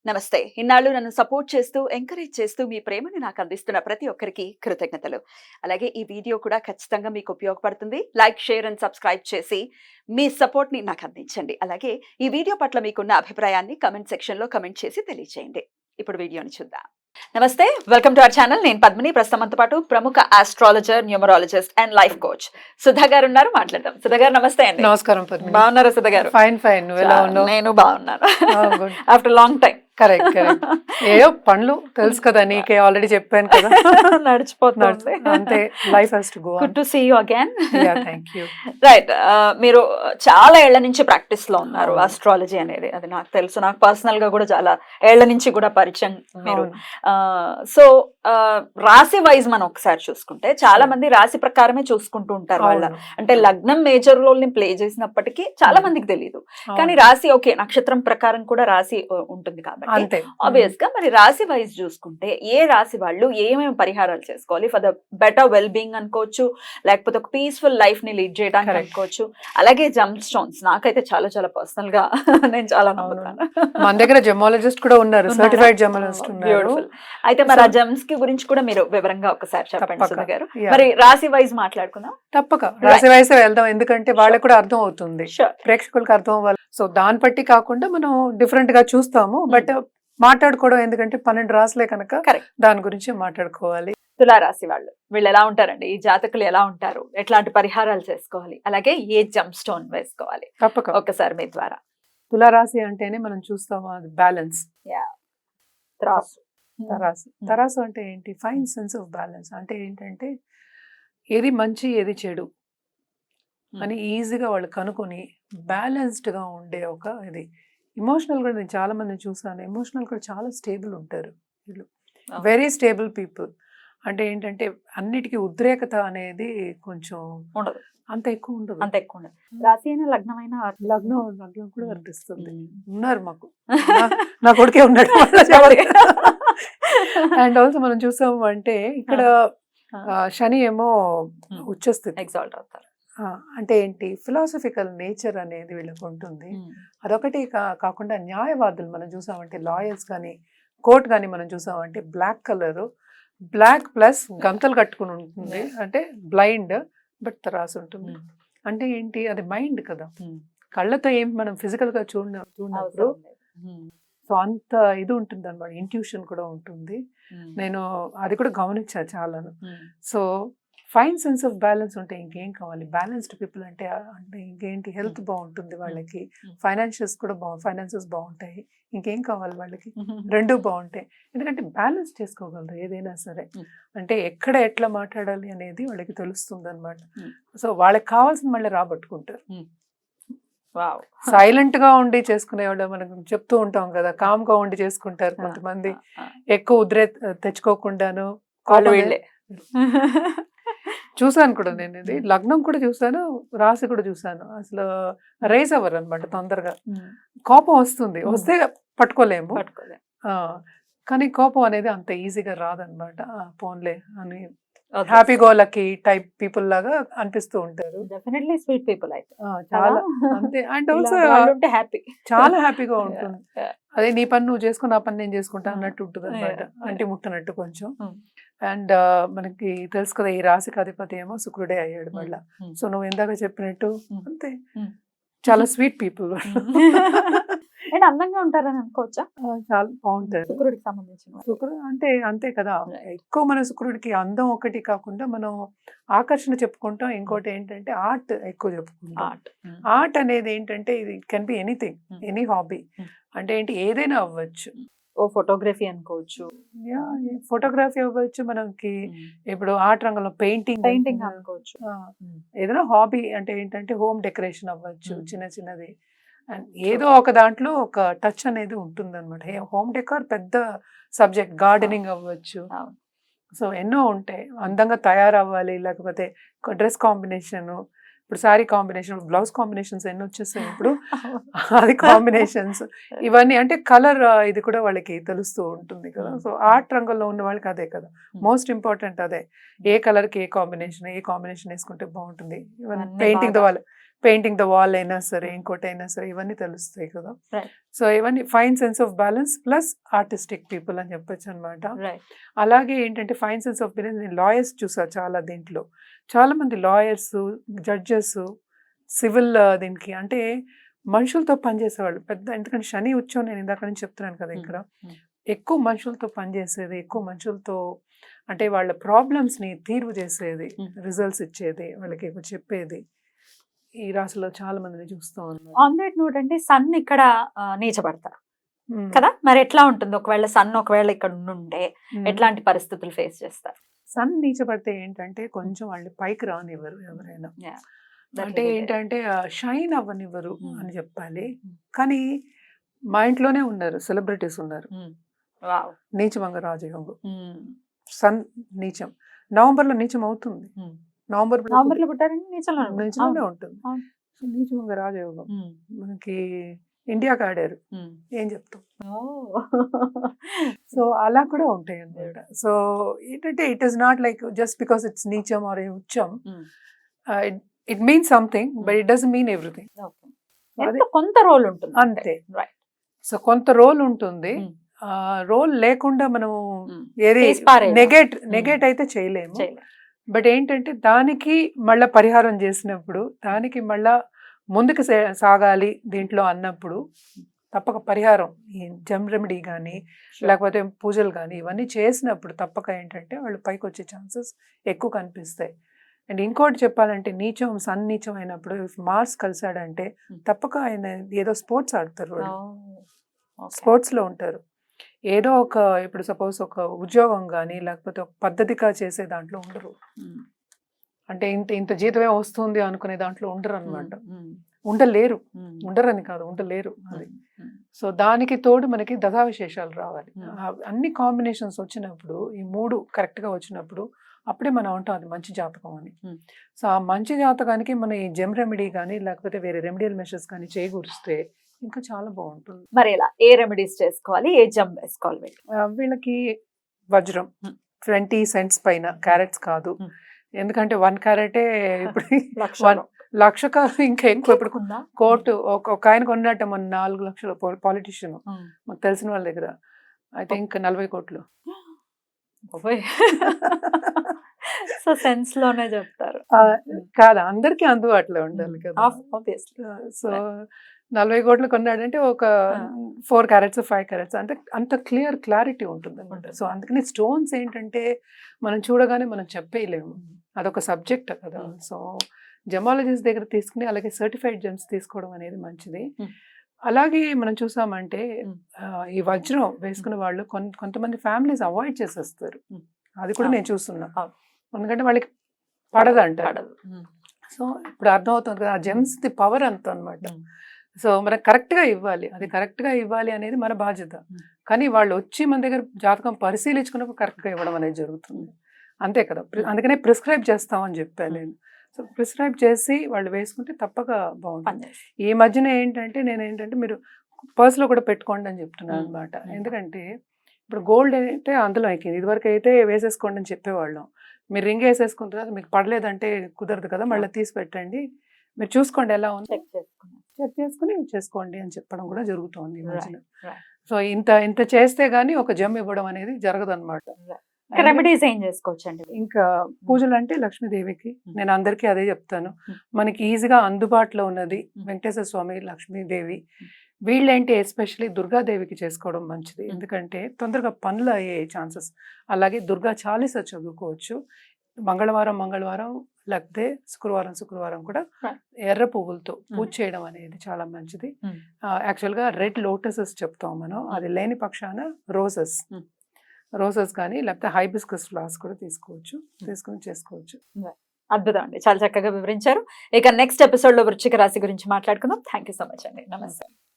నమస్తే. ఇన్నాళ్ళు నన్ను సపోర్ట్ చేస్తూ, ఎంకరేజ్ చేస్తూ మీ ప్రేమని నాకు అందిస్తున్న ప్రతి ఒక్కరికి కృతజ్ఞతలు. అలాగే ఈ వీడియో కూడా ఖచ్చితంగా మీకు ఉపయోగపడుతుంది. లైక్, షేర్ అండ్ సబ్స్క్రైబ్ చేసి మీ సపోర్ట్‌ని నాకు అందించండి. అలాగే ఈ వీడియో పట్ల మీకున్న అభిప్రాయాన్ని కామెంట్ సెక్షన్‌లో కామెంట్ చేసి తెలియజేయండి. ఇప్పుడు వీడియోని చూద్దాం. నమస్తే. Welcome to our channel. నేను పద్మిని. ప్రస్తుతం మనతో పాటు ప్రముఖ astrologer, numerologist and life coach Sudha గారు ఉన్నారు. మాట్లాడదాం. సుధా గారు నమస్తే అండి. నమస్కారం పద్మిని. బాగున్నారా సుధా గారు? ఫైన్. నువ్వు ఎలా ఉన్నావు? నేను బాగున్నాను. After long time. కరెక్ట్. ఏయో పనులు తెలుసు కదా, నీకే ఆల్రెడీ చెప్పాను కదా. నడిచిపోతుంది అంతే, life has to go on. Good to see you again. Yeah, thank you. Right. మీరు చాలా ఏళ్ల నుంచి ప్రాక్టీస్ లో ఉన్నారు ఆస్ట్రాలజీ అనేది. అది నాకు తెలుసు. నాకు పర్సనల్ గా కూడా చాలా ఏళ్ల నుంచి కూడా పరిచయం మీరు. సో రాశి వైజ్ మనం ఒకసారి చూసుకుంటే చాలా మంది రాశి ప్రకారమే చూసుకుంటూ ఉంటారు. వాళ్ళ అంటే లగ్నం మేజర్ రోల్ ని ప్లే చేసినప్పటికీ చాలా మందికి తెలియదు. కానీ రాశి ఓకే, నక్షత్రం ప్రకారం కూడా రాశి ఉంటుంది కాబట్టి ఆబ్వియస్ గా మరి రాశి వైజ్ చూసుకుంటే ఏ రాశి వాళ్ళు ఏమేమి పరిహారాలు చేసుకోవాలి for the better well being అనుకోవచ్చు, లేకపోతే ఒక పీస్ఫుల్ లైఫ్ ని లీడ్ చేయడానికి అనుకోవచ్చు. అలాగే జమ్ స్టోన్స్ నాకైతే చాలా చాలా పర్సనల్ గా నేను చాలా నమ్ముతాను. మన దగ్గర జెమాలజిస్ట్ కూడా ఉన్నారు, సర్టిఫైడ్ జెమాలజిస్ట్ ఉన్నారు. అయితే మరి ఆ జమ్స్ కి గురించి కూడా మీరు వివరంగా ఒకసారి చెప్పండి సుధా గారు. మరి రాశి వైజ్ మాట్లాడుకుందాం. తప్పక రాశి వైజ్ వెళ్దాం, ఎందుకంటే వాళ్ళకి కూడా అర్థం అవుతుంది, ప్రేక్షకులకు అర్థం అవ్వాలి. సో దాన్ని బట్టి కాకుండా మనం డిఫరెంట్ గా చూస్తాము, బట్ మాట్లాడుకోవడం ఎందుకంటే 12 రాశులే కనుక దాని గురించి మాట్లాడుకోవాలి. తులారాశి వాళ్ళు వీళ్ళు ఎలా ఉంటారండి? ఈ జాతకులు ఎలా ఉంటారు? ఎట్లాంటి పరిహారాలు చేసుకోవాలి? అలాగే ఏ జమ్ స్టోన్ వేసుకోవాలి? తప్పక ఒకసారి మీ ద్వారా. తులారాశి అంటేనే మనం చూస్తాము అది బ్యాలెన్స్. తరాసు అంటే ఏంటి? Fine sense of balance. అంటే ఏంటంటే ఏది మంచి ఏది చెడు అని ఈజీగా వాళ్ళు కనుక్కొని బ్యాలెన్స్డ్ గా ఉండే ఒక ఇది. ఎమోషనల్ కూడా నేను చాలా మంది చూసాను, ఎమోషనల్ కూడా చాలా స్టేబుల్ ఉంటారు వీళ్ళు, వెరీ స్టేబుల్ పీపుల్. అంటే ఏంటంటే అన్నిటికీ ఉద్రేకత అనేది కొంచెం ఉండదు, అంత ఎక్కువ ఉండదు. రాశి అయినా లగ్నం కూడా వర్తిస్తుంది. ఉన్నారు మాకు, నా కొడుకే ఉన్నాడు. అండ్ ఆల్సో మనం చూసాము అంటే ఇక్కడ శని ఏమో ఉచ్చస్థితి, ఎగ్జాల్ట్ అవుతారు. అంటే ఏంటి? ఫిలాసఫికల్ నేచర్ అనేది వీళ్ళకి ఉంటుంది. అదొకటి కాకుండా న్యాయవాదులు మనం చూసామంటే, లాయర్స్ కానీ కోర్ట్ కానీ మనం చూసామంటే బ్లాక్ కలర్, బ్లాక్ ప్లస్ గంతలు కట్టుకుని ఉంటుంది. అంటే బ్లైండ్ బట్ తరాసు ఉంటుంది. అంటే ఏంటి? అది మైండ్ కదా, కళ్ళతో ఏం మనం ఫిజికల్ గా చూడనప్పుడు సో అంత ఇది ఉంటుంది అనమాట. ఇంట్యూషన్ కూడా ఉంటుంది. నేను అది కూడా గమనించా చాలాను. So fine sense of balance ఉంటే ఇంకేం కావాలి? బ్యాలెన్స్డ్ పీపుల్ అంటే ఇంకేంటి? హెల్త్ బాగుంటుంది వాళ్ళకి, ఫైనాన్సెస్ బాగుంటాయి, ఇంకేం కావాలి వాళ్ళకి? రెండు బాగుంటాయి. ఎందుకంటే బ్యాలెన్స్ చేసుకోగలరు ఏదైనా సరే. అంటే ఎక్కడ ఎట్లా మాట్లాడాలి అనేది వాళ్ళకి తెలుస్తుంది అనమాట. సో వాళ్ళకి కావాల్సిన మళ్ళీ రాబట్టుకుంటారు. సైలెంట్ గా ఉండి చేసుకునేవాళ్ళు మనం చెప్తూ ఉంటాం కదా, కామ్ గా ఉండి చేసుకుంటారు కొంతమంది, ఎక్కువ తెచ్చుకోకుండాను. చూసాను కూడా నేను, ఇది లగ్నం కూడా చూసాను, రాశి కూడా చూసాను. అసలు రైజ్ అవ్వరు అనమాట తొందరగా. కోపం వస్తుంది, వస్తే పట్టుకోలేము. కానీ కోపం అనేది అంత ఈజీగా రాదనమాట. పోన్లే అని happy go lucky type people లాగా అనిపిస్తూ ఉంటారు. డెఫినెట్లీ స్వీట్ పీపుల్ అయితే చాలా అంతే. అండ్ ఆల్సో హ్యాపీ, చాలా హ్యాపీగా ఉంటుంది. అదే నీ పని నువ్వు చేసుకుని నా పని నేను చేసుకుంటా అన్నట్టు ఉంటుంది అనమాట, అంటి ముట్టనట్టు కొంచెం. అండ్ మనకి తెలుసు కదా, ఈ రాశికి అధిపతి ఏమో శుక్రుడే అయ్యాడు మళ్ళా. సో నువ్వు ఇందాక చెప్పినట్టు అంతే, చాలా స్వీట్ పీపుల్. అండ్ అందంగా ఉంటారని అనుకోవచ్చా? చాలా బాగుంటారు. శుక్రుడికి సంబంధించిన శుక్రుడు అంటే అంతే కదా, ఎక్కువ మన శుక్రుడికి అందం ఒకటి కాకుండా మనం ఆకర్షణ చెప్పుకుంటాం. ఇంకోటి ఏంటంటే ఆర్ట్ ఎక్కువ చెప్పుకుంటాం. ఆర్ట్ అనేది ఏంటంటే ఇది can be anything, any hobby. అంటే ఏంటి? ఏదైనా అవ్వచ్చు. ఫోటోగ్రఫీ అనుకోవచ్చు, ఫోటోగ్రఫీ అవ్వచ్చు, మనకి ఇప్పుడు ఆర్ట్ రంగంలో పెయింటింగ్ అనుకోవచ్చు. ఏదైనా హాబీ అంటే ఏంటంటే హోమ్ డెకరేషన్ అవ్వచ్చు, చిన్న చిన్నది. అండ్ ఏదో ఒక దాంట్లో ఒక టచ్ అనేది ఉంటుంది అనమాట. హోమ్ డెకార్ పెద్ద సబ్జెక్ట్, గార్డెనింగ్ అవ్వచ్చు. సో ఎన్నో ఉంటాయి. అందంగా తయారవ్వాలి, లేకపోతే డ్రెస్ కాంబినేషన్, ఇప్పుడు శారీ కాంబినేషన్, బ్లౌజ్ కాంబినేషన్స్ ఎన్ని వచ్చేస్తాయి ఇప్పుడు, అది కాంబినేషన్స్ ఇవన్నీ. అంటే కలర్ ఇది కూడా వాళ్ళకి తెలుస్తూ ఉంటుంది కదా. సో ఆర్ట్ రంగంలో ఉన్న వాళ్ళకి అదే కదా మోస్ట్ ఇంపార్టెంట్. అదే ఏ కలర్కి ఏ కాంబినేషన్ వేసుకుంటే బాగుంటుంది. ఈవెన్ పెయింటింగ్ తో పెయింటింగ్ ద వాల్ అయినా సరే ఇంకోటి అయినా సరే ఇవన్నీ తెలుస్తాయి కదా. Right. సో ఇవన్నీ fine sense of balance plus artistic people అని చెప్పొచ్చు అనమాట. రైట్. అలాగే ఏంటంటే ఫైన్ సెన్స్ ఆఫ్ బ్యాలెన్స్ నేను లాయర్స్ చూసా చాలా దీంట్లో, చాలా మంది లాయర్స్, జడ్జెస్, సివిల్ దీనికి అంటే మనుషులతో పనిచేసేవాళ్ళు పెద్ద, ఎందుకంటే శని ఉచ్చం నేను ఇందాక నుంచి చెప్తున్నాను కదా ఇక్కడ, ఎక్కువ మనుషులతో పనిచేసేది, ఎక్కువ మనుషులతో అంటే వాళ్ళ ప్రాబ్లమ్స్ని తీర్పు చేసేది, రిజల్ట్స్ ఇచ్చేది, వాళ్ళకి చెప్పేది, ఈ రాశిలో చాలా మందిని చూస్తూ ఉన్నాను. ఆన్ దట్ నోట్ అంటే సన్ ఇక్కడ నీచబడతారు కదా, మరి ఎట్లా ఉంటుంది ఒకవేళ సన్ ఒకవేళ ఇక్కడ ఉంటే ఎట్లాంటి పరిస్థితులు ఫేస్ చేస్తారు? సన్ నీచపడితే ఏంటంటే కొంచెం వాళ్ళు పైకి రానివ్వరు ఎవరైనా, అంటే ఏంటంటే షైన్ అవ్వనివ్వరు అని చెప్పాలి. కానీ మా ఇంట్లోనే ఉన్నారు సెలబ్రిటీస్ ఉన్నారు, నీచమంగ రాజయోగం, సన్ నీచం, నవంబర్లో నీచం అవుతుంది, నవంబర్లో పుట్టారంటే నీచంలోనే ఉంటుంది. సో నీచమంగ రాజయోగం మనకి ఇండియాకి ఆడారు, ఏం చెప్తాం. సో అలా కూడా ఉంటాయి అన్నమాట. సో ఏంటంటే it is not like just because it's నీచం ఆర్ ఉచ్చం, it means something but it doesn't mean everything. కొంత రోల్ ఉంటుంది అంతే. సో కొంత రోల్ ఉంటుంది, రోల్ లేకుండా మనం ఏది నెగేట్ అయితే చేయలేము. బట్ ఏంటంటే దానికి మళ్ళా పరిహారం చేసినప్పుడు, దానికి మళ్ళా ముందుకు సాగాలి దీంట్లో అన్నప్పుడు తప్పక పరిహారం, ఈ జమ్ రెమెడీ కానీ లేకపోతే పూజలు కానీ ఇవన్నీ చేసినప్పుడు తప్పక ఏంటంటే వాళ్ళు పైకి వచ్చే ఛాన్సెస్ ఎక్కువ కనిపిస్తాయి. అండ్ ఇంకోటి చెప్పాలంటే నీచం, సన్ నీచం అయినప్పుడు మార్స్ కలిసాడంటే తప్పక ఆయన ఏదో స్పోర్ట్స్ ఆడతారు, వాళ్ళు స్పోర్ట్స్లో ఉంటారు, ఏదో ఒక ఇప్పుడు సపోజ్ ఒక ఉద్యోగం కానీ లేకపోతే ఒక పద్ధతిగా చేసే దాంట్లో ఉండరు, అంటే ఇంత జీతమే వస్తుంది అనుకునే దాంట్లో ఉండరు అనమాట, ఉండలేరు, ఉండరని కాదు ఉండలేరు అది. సో దానికి తోడు మనకి దశావిశేషాలు రావాలి, అన్ని కాంబినేషన్స్ వచ్చినప్పుడు, ఈ మూడు కరెక్ట్గా వచ్చినప్పుడు అప్పుడే మనం అంటాం అది మంచి జాతకం అని. సో ఆ మంచి జాతకానికి మనం ఈ జెమ్ రెమెడీ కానీ లేకపోతే వేరే రెమెడియల్ మెషర్స్ కానీ చేకూరిస్తే ఇంకా చాలా బాగుంటుంది. మరి ఎలా ఏ రెమెడీస్ చేసుకోవాలి, ఏ జమ్ వేసుకోవాలి? వీళ్ళకి వజ్రం 20 cents పైన, క్యారెట్స్ కాదు, ఎందుకంటే 1 carat ఇప్పుడు 1,00,000 కాదు ఇంకా ఎక్కువ. ఇప్పుడు కోర్టు ఒక ఆయన కొన్నట్ట మన 4 లక్షలు పాలిటిషియన్ మాకు తెలిసిన వాళ్ళ దగ్గర, అయితే ఇంకా 40 కోట్లు. సో సెన్స్ లోనే చెప్తారు కాదా, అందరికీ అందుబాటులో ఉండాలి కదా. సో 40 కోట్లు కొన్నాడంటే ఒక 4 carats 5 carats అంటే అంత క్లారిటీ ఉంటుంది అనమాట. సో అందుకని స్టోన్స్ ఏంటంటే మనం చూడగానే మనం చెప్పేయలేము, అదొక సబ్జెక్ట్ కదా. సో జమాలజిస్ట్ దగ్గర తీసుకుని అలాగే సర్టిఫైడ్ జెమ్స్ తీసుకోవడం అనేది మంచిది. అలాగే మనం చూసామంటే ఈ వజ్రం వేసుకునే వాళ్ళు కొంతమంది ఫ్యామిలీస్ అవాయిడ్ చేసేస్తారు, అది కూడా నేను చూస్తున్నా, ఎందుకంటే వాళ్ళకి పడదంటారు. సో ఇప్పుడు అర్థమవుతుంది కదా ఆ జెమ్స్ ది పవర్ అంత అనమాట. సో మనకు కరెక్ట్గా ఇవ్వాలి, అది కరెక్ట్గా ఇవ్వాలి అనేది మన బాధ్యత, కానీ వాళ్ళు వచ్చి మన దగ్గర జాతకం పరిశీలించుకున్నప్పుడు కరెక్ట్గా ఇవ్వడం అనేది జరుగుతుంది, అంతే కదా. అందుకనే ప్రిస్క్రైబ్ చేస్తామని చెప్పాను నేను. సో ప్రిస్క్రైబ్ చేసి వాళ్ళు వేసుకుంటే తప్పక బాగుంటుంది. ఈ మధ్యన ఏంటంటే మీరు పర్స్లో కూడా పెట్టుకోండి అని చెప్తున్నాను అనమాట. ఎందుకంటే ఇప్పుడు గోల్డ్ అయితే అందులో ఎక్కింది, ఇదివరకు అయితే వేసేసుకోండి అని చెప్పేవాళ్ళం. మీరు రింగ్ వేసేసుకున్న తర్వాత మీకు పడలేదంటే కుదరదు కదా, మళ్ళీ తీసి పెట్టండి, మీరు చూసుకోండి ఎలా ఉంది, చెక్ చేసుకుని చేసుకోండి అని చెప్పడం కూడా జరుగుతుంది ఈ మధ్యన. సో ఇంత చేస్తే గానీ ఒక జమ్ ఇవ్వడం అనేది జరగదు అనమాట. రెమెడీస్ ఏం చేసుకోవచ్చండి? ఇంకా పూజలు అంటే లక్ష్మీదేవికి నేను అందరికీ అదే చెప్తాను, మనకి ఈజీగా అందుబాటులో ఉన్నది వెంకటేశ్వర స్వామి, లక్ష్మీదేవి, వీళ్ళేంటి ఎస్పెషల్లీ దుర్గాదేవికి చేసుకోవడం మంచిది, ఎందుకంటే తొందరగా పనులు అయ్యే ఛాన్సెస్. అలాగే దుర్గా చాలీస చదువుకోవచ్చు మంగళవారం లేకపోతే శుక్రవారం కూడా ఎర్ర పువ్వులతో పూజ చేయడం అనేది చాలా మంచిది. యాక్చువల్గా రెడ్ లోటసెస్ చెప్తాం మనం, అది లేని పక్షాన రోజెస్ కానీ లేకపోతే హైబిస్కస్ ఫ్లవర్స్ కూడా తీసుకొని చేసుకోవచ్చు. అద్భుతం అండి, చాలా చక్కగా వివరించారు. ఇక నెక్స్ట్ ఎపిసోడ్ లో వృశ్చిక రాశి గురించి మాట్లాడుకుందాం. థ్యాంక్ యూ సో మచ్ అండి, నమస్తే.